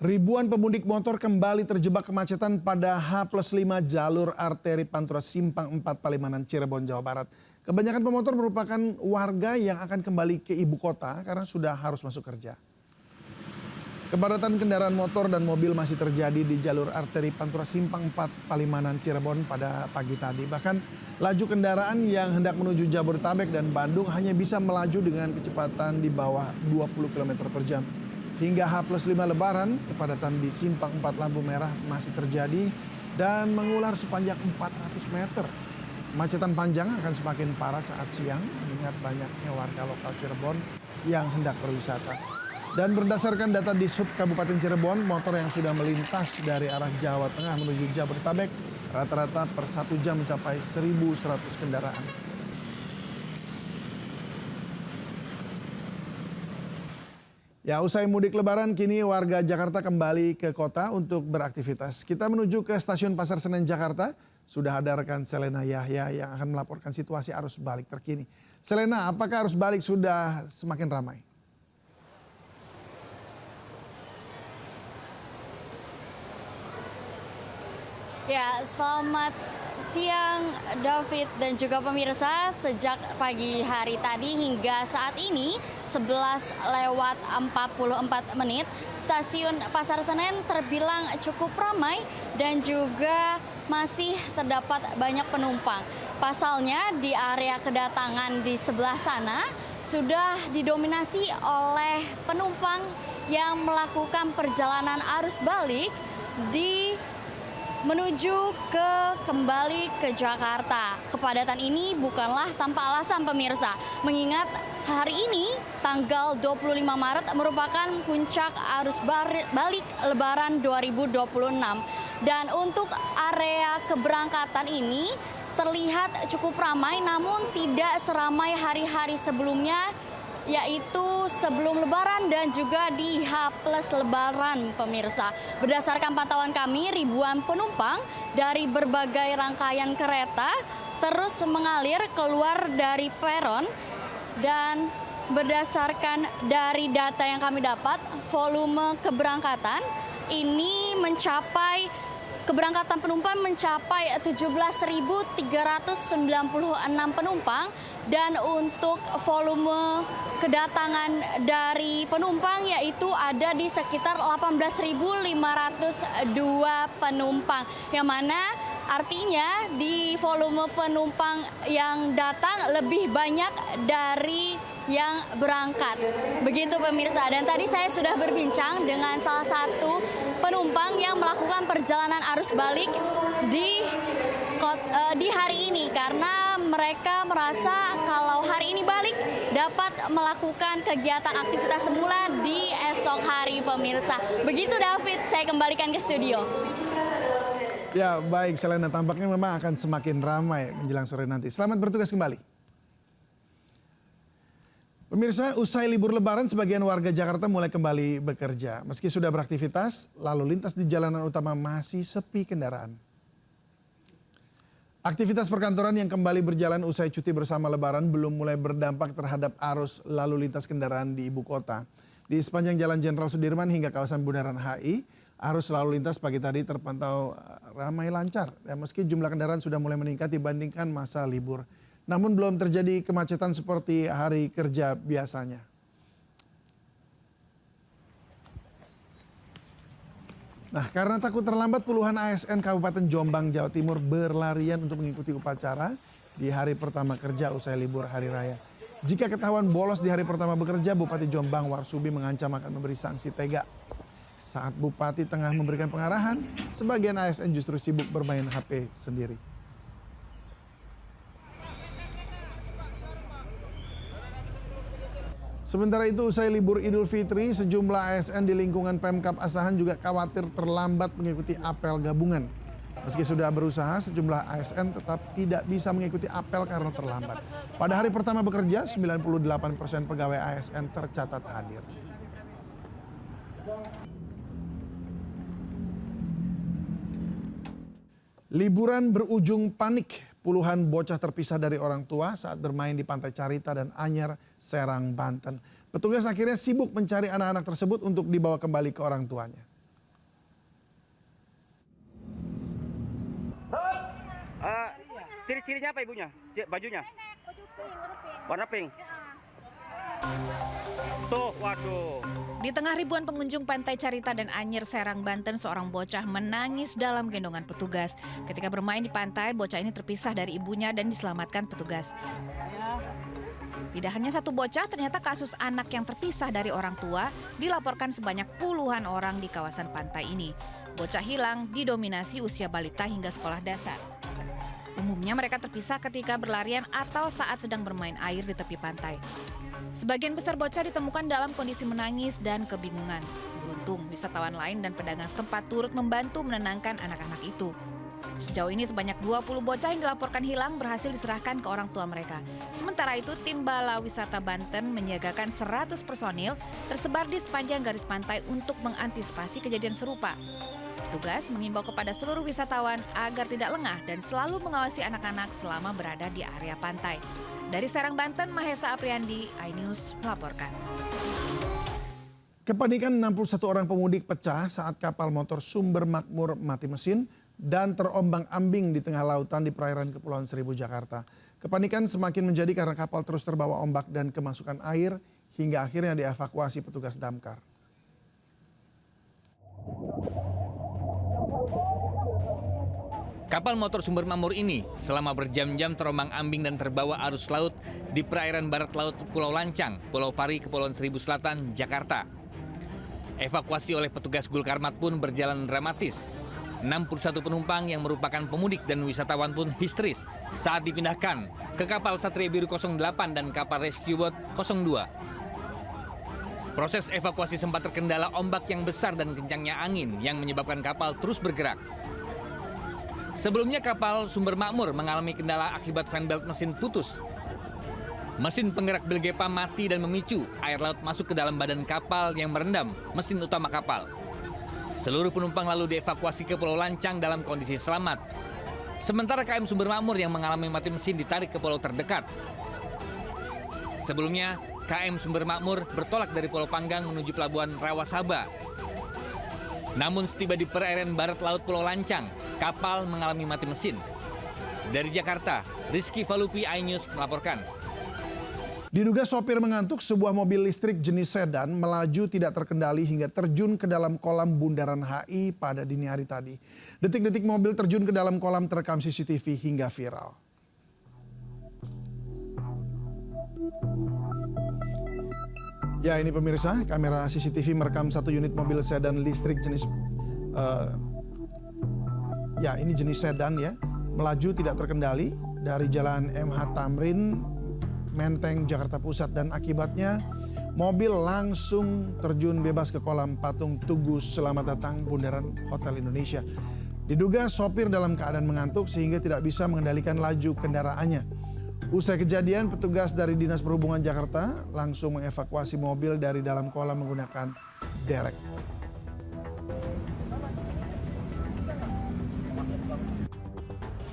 Ribuan pemudik motor kembali terjebak kemacetan pada H+5 jalur arteri Pantura Simpang 4 Palimanan Cirebon, Jawa Barat. Kebanyakan pemotor merupakan warga yang akan kembali ke ibu kota karena sudah harus masuk kerja. Kepadatan kendaraan motor dan mobil masih terjadi di jalur arteri Pantura Simpang 4 Palimanan Cirebon pada pagi tadi. Bahkan laju kendaraan yang hendak menuju Jabodetabek dan Bandung hanya bisa melaju dengan kecepatan di bawah 20 km per jam. Hingga H+5 Lebaran, kepadatan di Simpang 4 lampu merah masih terjadi dan mengular sepanjang 400 meter. Kemacetan panjang akan semakin parah saat siang, mengingat banyaknya warga lokal Cirebon yang hendak berwisata. Dan berdasarkan data di Sub Kabupaten Cirebon, motor yang sudah melintas dari arah Jawa Tengah menuju Jabodetabek rata-rata per 1 jam mencapai 1.100 kendaraan. Ya, usai mudik Lebaran, kini warga Jakarta kembali ke kota untuk beraktivitas. Kita menuju ke Stasiun Pasar Senen Jakarta. Sudah ada rekan Selena Yahya yang akan melaporkan situasi arus balik terkini. Selena, apakah arus balik sudah semakin ramai? Ya, selamat siang David dan juga pemirsa. Sejak pagi hari tadi hingga saat ini 11:44 stasiun Pasar Senen terbilang cukup ramai dan juga masih terdapat banyak penumpang. Pasalnya di area kedatangan di sebelah sana sudah didominasi oleh penumpang yang melakukan perjalanan arus balik menuju kembali ke Jakarta. Kepadatan ini bukanlah tanpa alasan pemirsa, mengingat hari ini tanggal 25 Maret merupakan puncak arus balik Lebaran 2026. Dan untuk area keberangkatan ini terlihat cukup ramai namun tidak seramai hari-hari sebelumnya, yaitu sebelum Lebaran dan juga di H+ Lebaran pemirsa. Berdasarkan pantauan kami, ribuan penumpang dari berbagai rangkaian kereta terus mengalir keluar dari peron dan berdasarkan dari data yang kami dapat, volume keberangkatan penumpang mencapai 17.396 penumpang dan untuk volume kedatangan dari penumpang yaitu ada di sekitar 18.502 penumpang, yang mana artinya di volume penumpang yang datang lebih banyak dari yang berangkat. Begitu pemirsa, dan tadi saya sudah berbincang dengan salah satu penumpang yang melakukan perjalanan arus balik di hari ini karena mereka merasa kalau hari ini balik dapat melakukan kegiatan aktivitas semula di esok hari pemirsa. Begitu David, saya kembalikan ke studio. Ya baik Selena, tampaknya memang akan semakin ramai menjelang sore nanti. Selamat bertugas kembali. Pemirsa, usai libur Lebaran, sebagian warga Jakarta mulai kembali bekerja. Meski sudah beraktivitas, lalu lintas di jalanan utama masih sepi kendaraan. Aktivitas perkantoran yang kembali berjalan usai cuti bersama Lebaran belum mulai berdampak terhadap arus lalu lintas kendaraan di ibu kota. Di sepanjang Jalan Jenderal Sudirman hingga kawasan Bundaran HI, arus lalu lintas pagi tadi terpantau ramai lancar. Dan meski jumlah kendaraan sudah mulai meningkat dibandingkan masa libur. Namun belum terjadi kemacetan seperti hari kerja biasanya. Nah, karena takut terlambat, puluhan ASN Kabupaten Jombang, Jawa Timur berlarian untuk mengikuti upacara di hari pertama kerja usai libur hari raya. Jika ketahuan bolos di hari pertama bekerja, Bupati Jombang Warsubi mengancam akan memberi sanksi tega. Saat Bupati tengah memberikan pengarahan, sebagian ASN justru sibuk bermain HP sendiri. Sementara itu usai libur Idul Fitri, sejumlah ASN di lingkungan Pemkab Asahan juga khawatir terlambat mengikuti apel gabungan. Meski sudah berusaha, sejumlah ASN tetap tidak bisa mengikuti apel karena terlambat. Pada hari pertama bekerja, 98% pegawai ASN tercatat hadir. Liburan berujung panik. Puluhan bocah terpisah dari orang tua saat bermain di Pantai Carita dan Anyer, Serang, Banten. Petugas akhirnya sibuk mencari anak-anak tersebut untuk dibawa kembali ke orang tuanya. Ciri-cirinya apa ibunya? Bajunya? Pendek, baju pink, warna pink. Warna pink. Ya. Tuh, waduh. Di tengah ribuan pengunjung Pantai Carita dan Anyer, Serang, Banten, seorang bocah menangis dalam gendongan petugas. Ketika bermain di pantai, bocah ini terpisah dari ibunya dan diselamatkan petugas. Tidak hanya satu bocah, ternyata kasus anak yang terpisah dari orang tua dilaporkan sebanyak puluhan orang di kawasan pantai ini. Bocah hilang didominasi usia balita hingga sekolah dasar. Umumnya mereka terpisah ketika berlarian atau saat sedang bermain air di tepi pantai. Sebagian besar bocah ditemukan dalam kondisi menangis dan kebingungan. Beruntung, wisatawan lain dan pedagang setempat turut membantu menenangkan anak-anak itu. Sejauh ini sebanyak 20 bocah yang dilaporkan hilang berhasil diserahkan ke orang tua mereka. Sementara itu, tim Bala Wisata Banten menyiagakan 100 personil tersebar di sepanjang garis pantai untuk mengantisipasi kejadian serupa. Petugas mengimbau kepada seluruh wisatawan agar tidak lengah dan selalu mengawasi anak-anak selama berada di area pantai. Dari Serang, Banten, Mahesa Apriandi, iNews melaporkan. Kepanikan 61 orang pemudik pecah saat kapal motor Sumber Makmur mati mesin dan terombang-ambing di tengah lautan di perairan Kepulauan Seribu, Jakarta. Kepanikan semakin menjadi karena kapal terus terbawa ombak dan kemasukan air hingga akhirnya dievakuasi petugas damkar. Kapal motor Sumber Makmur ini selama berjam-jam terombang-ambing dan terbawa arus laut di perairan barat laut Pulau Lancang, Pulau Pari, Kepulauan Seribu Selatan, Jakarta. Evakuasi oleh petugas Gulkarmat pun berjalan dramatis. 61 penumpang yang merupakan pemudik dan wisatawan pun histeris saat dipindahkan ke kapal Satria Biru 08 dan kapal Rescue Boat 02. Proses evakuasi sempat terkendala ombak yang besar dan kencangnya angin yang menyebabkan kapal terus bergerak. Sebelumnya kapal Sumber Makmur mengalami kendala akibat fanbelt mesin putus. Mesin penggerak Belgepa mati dan memicu air laut masuk ke dalam badan kapal yang merendam mesin utama kapal. Seluruh penumpang lalu dievakuasi ke Pulau Lancang dalam kondisi selamat. Sementara KM Sumber Makmur yang mengalami mati mesin ditarik ke pulau terdekat. Sebelumnya, KM Sumber Makmur bertolak dari Pulau Panggang menuju Pelabuhan Rawasaba. Namun setiba di perairan barat laut Pulau Lancang, kapal mengalami mati mesin. Dari Jakarta, Rizky Falupi, iNews melaporkan. Diduga sopir mengantuk, sebuah mobil listrik jenis sedan melaju tidak terkendali hingga terjun ke dalam kolam Bundaran HI pada dini hari tadi. Detik-detik mobil terjun ke dalam kolam terekam CCTV hingga viral. Ya, ini pemirsa, kamera CCTV merekam satu unit mobil sedan listrik jenis ini jenis sedan ya, melaju tidak terkendali dari Jalan MH Tamrin, Menteng, Jakarta Pusat, dan akibatnya mobil langsung terjun bebas ke kolam patung Tugu Selamat Datang Bundaran Hotel Indonesia. Diduga sopir dalam keadaan mengantuk sehingga tidak bisa mengendalikan laju kendaraannya. Usai kejadian, petugas dari Dinas Perhubungan Jakarta langsung mengevakuasi mobil dari dalam kolam menggunakan derek.